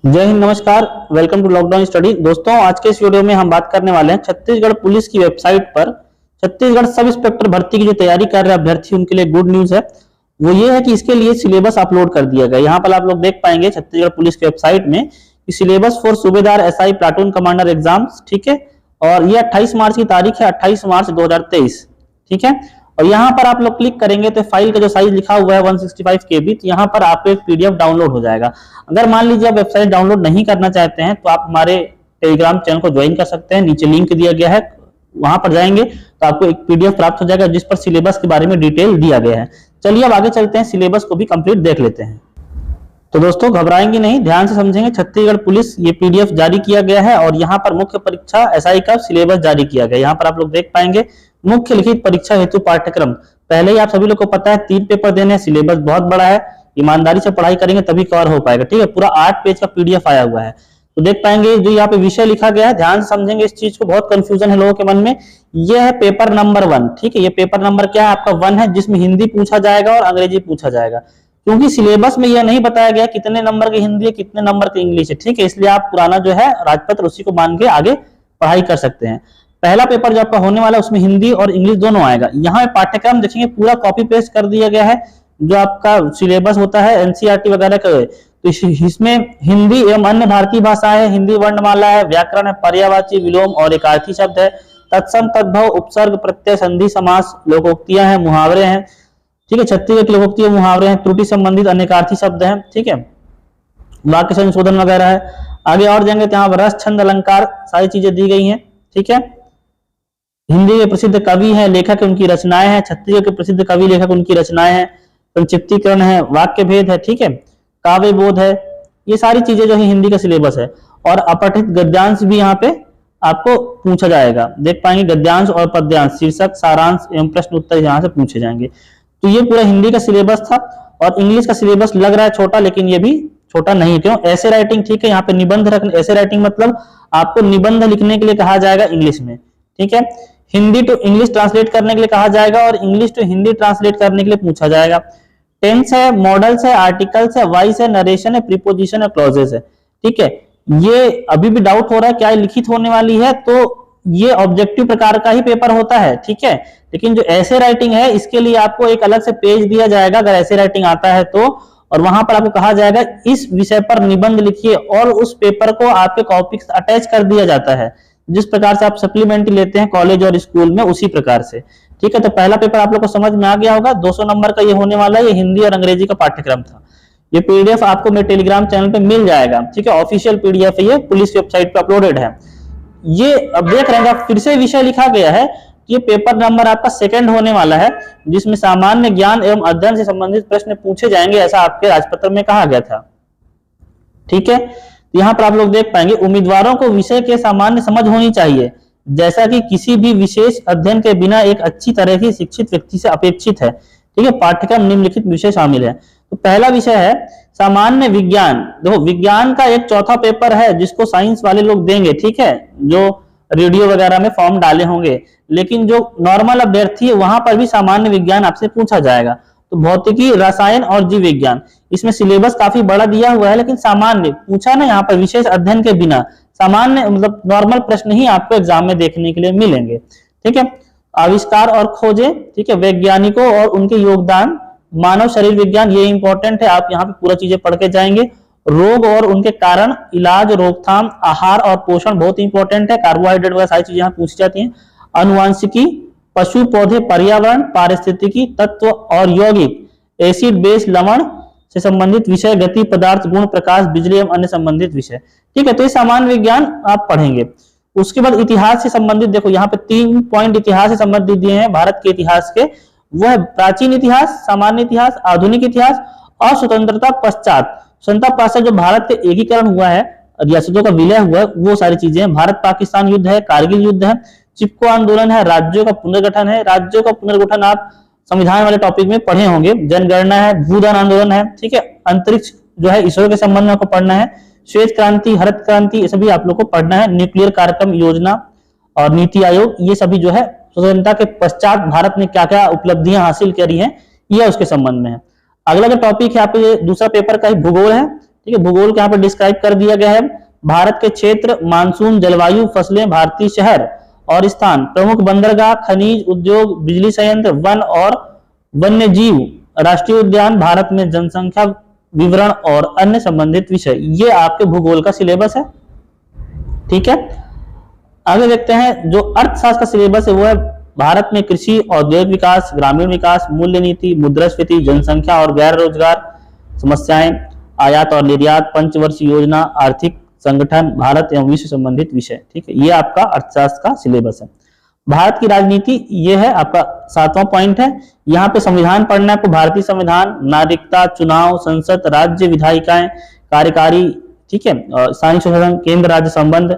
जय हिंद, नमस्कार। Welcome to lockdown study. दोस्तों, आज के इस वीडियो में हम बात करने वाले हैं छत्तीसगढ़ पुलिस की वेबसाइट पर छत्तीसगढ़ सब इंस्पेक्टर भर्ती की जो तैयारी कर रहे हैं अभ्यर्थी, उनके लिए गुड न्यूज है। वो ये है कि इसके लिए सिलेबस अपलोड कर दिया गया। यहाँ पर आप लोग देख पाएंगे छत्तीसगढ़ पुलिस की वेबसाइट में कि सिलेबस फॉर सूबेदार एसआई प्लाटून कमांडर एग्जाम्स, ठीक है। और ये 28 मार्च की तारीख है, 28 मार्च 2023, ठीक है। और यहाँ पर आप लोग क्लिक करेंगे तो फाइल का जो साइज लिखा हुआ है 165 KB, तो यहाँ पर आपको एक पीडीएफ डाउनलोड हो जाएगा। अगर मान लीजिए आप वेबसाइट डाउनलोड नहीं करना चाहते हैं तो आप हमारे टेलीग्राम चैनल को ज्वाइन कर सकते हैं। नीचे लिंक दिया गया है, वहां पर जाएंगे तो आपको एक पीडीएफ प्राप्त हो जाएगा जिस पर सिलेबस के बारे में डिटेल दिया गया है। चलिए अब आगे चलते हैं, सिलेबस को भी कंप्लीट देख लेते हैं। तो दोस्तों, घबराएंगे नहीं, ध्यान से समझेंगे। छत्तीसगढ़ पुलिस ये पीडीएफ जारी किया गया है और यहाँ पर मुख्य परीक्षा एसआई का सिलेबस जारी किया गया है। यहाँ पर आप लोग देख पाएंगे मुख्य लिखित परीक्षा हेतु पाठ्यक्रम। पहले ही आप सभी लोग को पता है 3 पेपर देने हैं, सिलेबस बहुत बड़ा है, ईमानदारी से पढ़ाई करेंगे तभी कवर हो पाएगा, ठीक है। पूरा 8 पेज का पीडीएफ आया हुआ है। तो देख पाएंगे जो यहाँ पे विषय लिखा गया है, ध्यान से समझेंगे इस चीज को, बहुत कंफ्यूजन है लोगों के मन में। यह है पेपर नंबर 1, ठीक है। ये पेपर नंबर क्या है आपका 1 है, जिसमें हिंदी पूछा जाएगा और अंग्रेजी पूछा जाएगा। क्योंकि सिलेबस में यह नहीं बताया गया कितने नंबर की हिंदी है, कितने नंबर की इंग्लिश है, ठीक है। इसलिए आप पुराना जो है राजपत्र उसी को मान के आगे पढ़ाई कर सकते हैं। पहला पेपर जो आपका होने वाला है उसमें हिंदी और इंग्लिश दोनों आएगा। यहाँ पाठ्यक्रम देखेंगे पूरा कॉपी पेस्ट कर दिया गया है। जो आपका सिलेबस होता है एनसीईआरटी वगैरह का, तो इसमें हिंदी एवं अन्य भारतीय भाषाएं, हिंदी वर्णमाला है, व्याकरण है, पर्यायवाची, विलोम और एकार्थी शब्द है, तत्सम तद्भव, उपसर्ग, प्रत्यय, संधि, समास, लोकोक्तियां हैं, मुहावरे हैं, ठीक है। छत्तीसगढ़ की लोकोक्ति मुहावरे हैं, त्रुटि संबंधित अनेकार्थी शब्द हैं, ठीक है। वाक्य संशोधन वगैरह है। आगे और जाएंगे तो यहाँ रस, छंद, अलंकार सारी चीजें दी गई हैं, ठीक है। हिंदी के प्रसिद्ध कवि हैं, लेखक, उनकी रचनाएं हैं। छत्तीसगढ़ के प्रसिद्ध कवि, लेखक, उनकी रचनाएं हैं। संक्षिप्तीकरण है, वाक्य भेद है, ठीक है, काव्य बोध है। ये सारी चीजें जो है हिंदी का सिलेबस है। और अपठित गद्यांश भी यहाँ पे आपको पूछा जाएगा। देख पाएंगे गद्यांश और पद्यांश, शीर्षक, सारांश एवं प्रश्न उत्तर यहाँ से पूछे जाएंगे। तो ये पूरा हिंदी का सिलेबस था। और इंग्लिश का सिलेबस लग रहा है छोटा, लेकिन ये भी छोटा नहीं है। क्यों? ऐसे राइटिंग, ठीक है। यहाँ पे निबंध रखने, ऐसे राइटिंग मतलब आपको निबंध लिखने के लिए कहा जाएगा इंग्लिश में, ठीक है। हिंदी टू इंग्लिश ट्रांसलेट करने के लिए कहा जाएगा और इंग्लिश टू हिंदी ट्रांसलेट करने के लिए पूछा जाएगा। टेंस है, मॉडल्स है, आर्टिकल्स है, वॉइस है, नरेशन है, प्रीपोजिशन है, क्लॉजेस है, ठीक है। ये अभी भी डाउट हो रहा है क्या लिखित होने वाली है, तो ये ऑब्जेक्टिव प्रकार का ही पेपर होता है, ठीक है। लेकिन जो ऐसे राइटिंग है इसके लिए आपको एक अलग से पेज दिया जाएगा अगर ऐसे राइटिंग आता है तो। और वहां पर आपको कहा जाएगा इस विषय पर निबंध लिखिए और उस पेपर को आपके कॉपी अटैच कर दिया जाता है। जिस प्रकार से आप सप्लीमेंट्री लेते हैं कॉलेज और स्कूल में, उसी प्रकार से, ठीक है। तो पहला पेपर आप लोग को समझ में आ गया होगा। 200 नंबर का ये होने वाला है। ये हिंदी और अंग्रेजी का पाठ्यक्रम था। ये पीडीएफ आपको मेरे टेलीग्राम चैनल पे मिल जाएगा, ठीक है। ऑफिशियल पीडीएफ है, ये पुलिस वेबसाइट पे अपलोडेड है। ये अब देख रहे हैं फिर से विषय लिखा गया है। ये पेपर नंबर आपका 2nd होने वाला है, जिसमें सामान्य ज्ञान एवं अध्ययन से संबंधित प्रश्न पूछे जाएंगे, ऐसा आपके राजपत्र में कहा गया था, ठीक है। यहाँ पर आप लोग देख पाएंगे उम्मीदवारों को विषय के सामान्य समझ होनी चाहिए, जैसा कि किसी भी विशेष अध्ययन के बिना एक अच्छी तरह की शिक्षित व्यक्ति से अपेक्षित है, ठीक है। पाठ्यक्रम निम्नलिखित विषय शामिल है। तो पहला विषय है सामान्य विज्ञान। देखो, विज्ञान का एक चौथा पेपर है जिसको साइंस वाले लोग देंगे, ठीक है, जो रेडियो वगैरह में फॉर्म डाले होंगे। लेकिन जो नॉर्मल अभ्यर्थी है वहां पर भी सामान्य विज्ञान आपसे पूछा जाएगा। तो भौतिकी, रसायन और जीव विज्ञान, इसमें सिलेबस काफी बड़ा दिया हुआ है, लेकिन सामान्य पूछा ना, यहाँ पर विशेष अध्ययन के बिना सामान्य मतलब नॉर्मल प्रश्न ही आपको एग्जाम में देखने के लिए मिलेंगे, ठीक है। आविष्कार और खोजें, ठीक है, वैज्ञानिकों और उनके योगदान, मानव शरीर विज्ञान, ये इंपॉर्टेंट है, आप यहाँ पे पूरा चीजें पढ़ के जाएंगे। रोग और उनके कारण, इलाज, रोकथाम, आहार और पोषण बहुत इंपॉर्टेंट है। कार्बोहाइड्रेट वगैरह सारी चीजें यहाँ पूछी जाती हैं। अनुवांशिकी, पशु पौधे, पर्यावरण, पारिस्थितिकी तत्व और यौगिक, एसिड बेस, लवण से संबंधित विषय, गति, पदार्थ, गुण, प्रकाश, बिजली एवं अन्य संबंधित विषय, ठीक है। तो ये सामान्य विज्ञान आप पढ़ेंगे। उसके बाद इतिहास से संबंधित, देखो यहाँ पे 3 पॉइंट इतिहास से संबंधित दिए हैं भारत के इतिहास के। वो है प्राचीन इतिहास, सामान्य इतिहास, आधुनिक इतिहास और स्वतंत्रता पश्चात। स्वतंत्रता पश्चात जो भारत का एकीकरण हुआ है, रियासतों का विलय हुआ है, वो सारी चीजें हैं। भारत पाकिस्तान युद्ध है, कारगिल युद्ध है, चिपको आंदोलन है, राज्यों का पुनर्गठन है। राज्यों का पुनर्गठन आप संविधान वाले टॉपिक में पढ़े होंगे। जनगणना है, भूदान आंदोलन है, ठीक है। अंतरिक्ष जो है इसरो के संबंध में आपको पढ़ना है। श्वेत क्रांति, हरित क्रांति, ये सभी आप लोग को पढ़ना है। न्यूक्लियर कार्यक्रम योजना और नीति आयोग, ये सभी जो है स्वतंत्रता के पश्चात भारत ने क्या क्या उपलब्धियां हासिल करी हैं, यह उसके संबंध में है। अगला जो टॉपिक है आपके दूसरा पेपर का भूगोल है। ठीक है, भूगोल को यहाँ पर डिस्क्राइब कर दिया गया है। भारत के क्षेत्र, मानसून, जलवायु, फसलें, भारतीय शहर और स्थान, प्रमुख बंदरगाह, खनिज उद्योग, बिजली संयंत्र, वन और वन्य जीव, राष्ट्रीय उद्यान, भारत में जनसंख्या विवरण और अन्य संबंधित विषय, ये आपके भूगोल का सिलेबस है। ठीक है, आगे देखते हैं जो अर्थशास्त्र का सिलेबस है वो है भारत में कृषि, औद्योगिक विकास, ग्रामीण विकास, मूल्य नीति, मुद्रास्फीति, जनसंख्या और गैर रोजगार समस्याएं, आयात और निर्यात, पंचवर्षीय योजना, आर्थिक संगठन, भारत एवं विश्व संबंधित विषय। ठीक है, ये आपका अर्थशास्त्र का सिलेबस है। भारत की राजनीति ये है आपका 7वां पॉइंट है। यहाँ पे संविधान पढ़ना है आपको, भारतीय संविधान, नागरिकता, चुनाव, संसद, राज्य विधायिकाएं, कार्यकारी, ठीक है, स्थानीय शासन, केंद्र राज्य संबंध,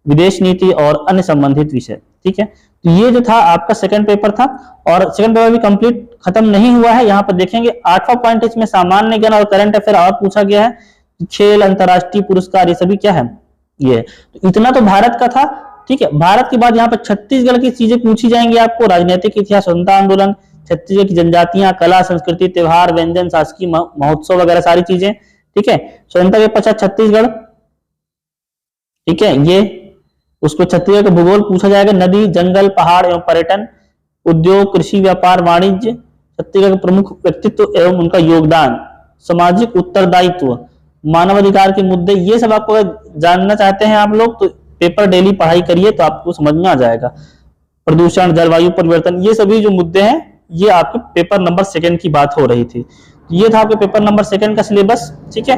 विदेश नीति और अन्य संबंधित विषय। ठीक है, तो ये जो था आपका सेकंड पेपर था और सेकंड पेपर भी कंप्लीट खत्म नहीं हुआ है। यहाँ पर देखेंगे 8वां पॉइंट इसमें सामान्य ज्ञान और करंट अफेयर और पूछा गया है, खेल, अंतरराष्ट्रीय पुरस्कार, ये सभी क्या है, ये तो इतना तो भारत का था। ठीक है, भारत के बाद यहाँ पर छत्तीसगढ़ की चीजें पूछी जाएंगी आपको, राजनीतिक इतिहास, स्वतंत्रता आंदोलन, छत्तीसगढ़ की जनजातियां, कला, संस्कृति, त्योहार, व्यंजन, शासकीय महोत्सव वगैरह सारी चीजें। ठीक है, स्वतंत्रता के पश्चात छत्तीसगढ़, ठीक है, ये उसको छत्तीसगढ़ का भूगोल पूछा जाएगा, नदी, जंगल, पहाड़ एवं पर्यटन, उद्योग, कृषि, व्यापार, वाणिज्य, छत्तीसगढ़ के प्रमुख व्यक्तित्व एवं उनका योगदान, सामाजिक उत्तरदायित्व, मानवाधिकार के मुद्दे, ये सब आपको जानना चाहते हैं आप लोग तो पेपर डेली पढ़ाई करिए तो आपको समझ में आ जाएगा। प्रदूषण, जलवायु परिवर्तन, ये सभी जो मुद्दे हैं ये आपके पेपर नंबर 2 की बात हो रही थी। ये था आपके पेपर नंबर 2 का सिलेबस। ठीक है,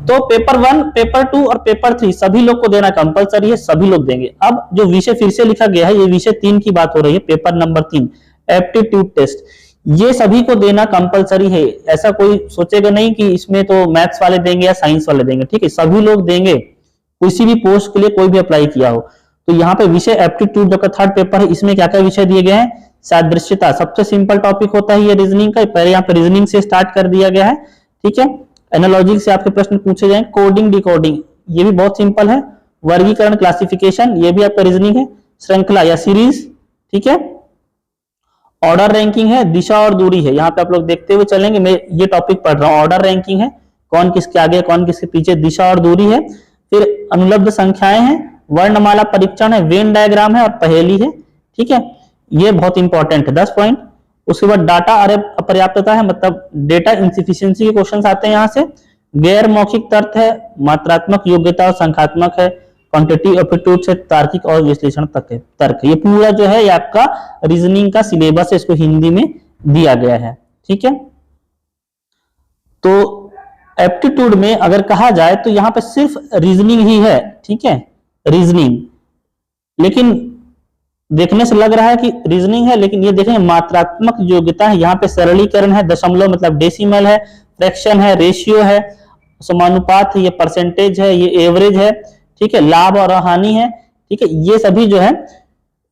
तो पेपर 1, पेपर 2 और पेपर 3 सभी लोग को देना कंपलसरी है, सभी लोग देंगे। अब जो विषय फिर से लिखा गया है ये विषय 3 की बात हो रही है, पेपर नंबर 3 एप्टीट्यूड टेस्ट, ये सभी को देना कंपलसरी है। ऐसा कोई सोचेगा नहीं कि इसमें तो मैथ्स वाले देंगे या साइंस वाले देंगे। ठीक है, सभी लोग देंगे, किसी भी पोस्ट के लिए कोई भी अप्लाई किया हो। तो यहाँ पे विषय एप्टीट्यूड जो का 3rd पेपर है, इसमें क्या क्या विषय दिए गए हैं, सादृश्यता, सबसे सिंपल टॉपिक होता है ये रीजनिंग का, पहले यहाँ पे रीजनिंग से स्टार्ट कर दिया गया है। ठीक है, एनालॉजी से आपके प्रश्न पूछे जाएंगे, कोडिंग, डिकोडिंग, ये भी बहुत सिंपल है, वर्गीकरण, क्लासिफिकेशन, ये भी आपका रीजनिंग है, श्रृंखला या सीरीज, ठीक है, ऑर्डर रैंकिंग है, दिशा और दूरी है, यहाँ पे आप लोग देखते हुए चलेंगे, मैं ये टॉपिक पढ़ रहा हूँ, ऑर्डर रैंकिंग है, कौन किसके आगे कौन किसके पीछे, दिशा और दूरी है, फिर अनुलब्ध संख्याएं हैं, वर्णमाला परीक्षण है, वेन डायग्राम है और पहेली है। ठीक है, ये बहुत इंपॉर्टेंट है, 10 पॉइंट। उसके बाद डाटा अपर्याप्तता है, मतलब डेटा इंसफिशिएंसी के क्वेश्चंस आते हैं यहाँ से, गैर मौखिक तर्क है, मात्रात्मक योग्यता और संख्यात्मक है, क्वांटिटी एप्टीट्यूड से तार्किक और विश्लेषण तक है, तर्क। ये पूरा जो है ये आपका रीजनिंग का सिलेबस है, इसको हिंदी में दिया गया है। ठीक है, तो एप्टीट्यूड में अगर कहा जाए तो यहाँ पे सिर्फ रीजनिंग ही है। ठीक है, रीजनिंग, लेकिन देखने से लग रहा है कि रीजनिंग है, लेकिन ये देखें मात्रात्मक योग्यता है, यहाँ पे सरलीकरण है, दशमलव मतलब डेसिमल है, फ्रैक्शन है, रेशियो है, समानुपात है, ये परसेंटेज है, ये एवरेज है। ठीक है, लाभ और हानि है। ठीक है, ये सभी जो है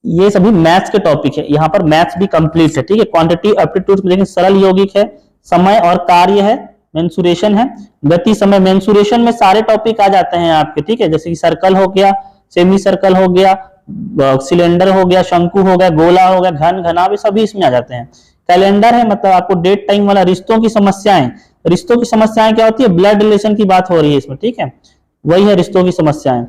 ये सभी मैथ्स के टॉपिक है, यहाँ पर मैथ्स भी कंप्लीट है। ठीक है, क्वांटिटी एप्टीट्यूड में देखें सरल यौगिक है, समय और कार्य है, मेंसुरेशन है, गति, समय, मेंसुरेशन में सारे टॉपिक आ जाते हैं आपके। ठीक है, जैसे कि सर्कल हो गया, सेमी सर्कल हो गया, सिलेंडर हो गया, शंकु हो गया, गोला हो गया, घन, घनाभ, सभी इसमें आ जाते हैं। कैलेंडर है, मतलब आपको डेट टाइम वाला, रिश्तों की समस्याएं, रिश्तों की समस्याएं क्या होती है, ब्लड रिलेशन की बात हो रही है इसमें। ठीक है, वही है रिश्तों की समस्याएं,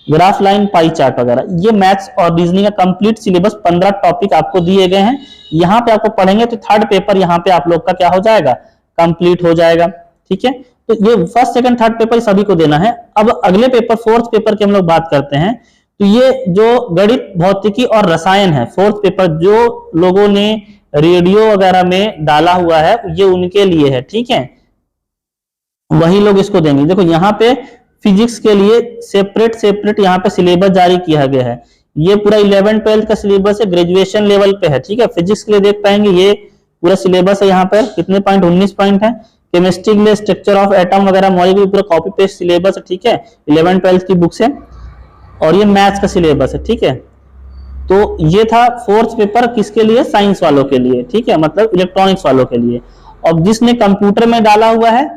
ग्राफ लाइन, पाई चार्ट वगैरह। ये मैथ्स और रीजनिंग का कंप्लीट सिलेबस 15 टॉपिक आपको दिए गए हैं। यहाँ पे आपको पढ़ेंगे तो 3rd पेपर यहाँ पे आप लोग का क्या हो जाएगा, कंप्लीट हो जाएगा। ठीक है, तो ये 1st, 2nd, 3rd पेपर सभी को देना है। अब अगले पेपर 4th पेपर की हम लोग बात करते हैं, तो ये जो गणित, भौतिकी और रसायन है 4th पेपर, जो लोगों ने रेडियो वगैरह में डाला हुआ है ये उनके लिए है। ठीक है, वही लोग इसको देंगे। देखो यहाँ पे फिजिक्स के लिए सेपरेट यहाँ पे सिलेबस जारी किया गया है। ये पूरा 11th 12th का सिलेबस है, ग्रेजुएशन लेवल पे है। ठीक है, फिजिक्स के लिए देख पाएंगे ये पूरा सिलेबस है, यहाँ पर कितने पॉइंट, 19 पॉइंट है। केमिस्ट्री के लिए स्ट्रक्चर ऑफ एटम वगैरह मॉलिक्यूल पूरा कॉपी पेस्ट सिलेबस है। ठीक है, 11th 12th की बुक से, और ये मैथ्स का सिलेबस है। ठीक है, तो ये था 4th पेपर किसके लिए, साइंस वालों के लिए। ठीक है, मतलब इलेक्ट्रॉनिक्स वालों के लिए। और जिसने कंप्यूटर में डाला हुआ है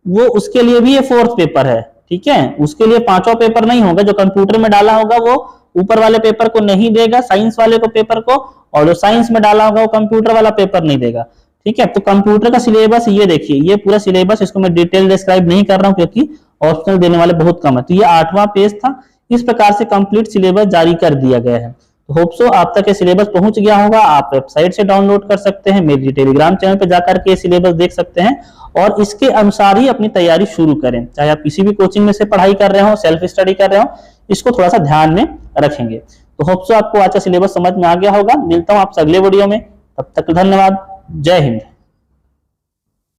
वो उसके लिए भी ये 4th पेपर है। ठीक है, उसके लिए 5वां पेपर नहीं होगा, जो कंप्यूटर में डाला होगा वो ऊपर वाले पेपर को नहीं देगा, साइंस वाले को पेपर को, और जो साइंस में डाला होगा वो कंप्यूटर वाला पेपर नहीं देगा। ठीक है। तो कंप्यूटर का सिलेबस ये देखिए, ये पूरा सिलेबस, इसको मैं डिटेल डिस्क्राइब नहीं कर रहा हूं क्योंकि ऑप्शनल देने वाले बहुत कम है। तो ये 8वां पेज था। इस प्रकार से कंप्लीट सिलेबस जारी कर दिया गया है। तो होप सो आप तक ये सिलेबस पहुंच गया होगा। आप वेबसाइट से डाउनलोड कर सकते हैं, मेरी टेलीग्राम चैनल पर जाकर के सिलेबस देख सकते हैं और इसके अनुसार ही अपनी तैयारी शुरू करें। चाहे आप किसी भी कोचिंग में से पढ़ाई कर रहे हो, सेल्फ स्टडी कर रहे हो, इसको थोड़ा सा ध्यान में रखेंगे। तो होप सो आपको आज का सिलेबस समझ में आ गया होगा। मिलता हूं आपसे अगले वीडियो में, तब तक धन्यवाद। जय हिंद।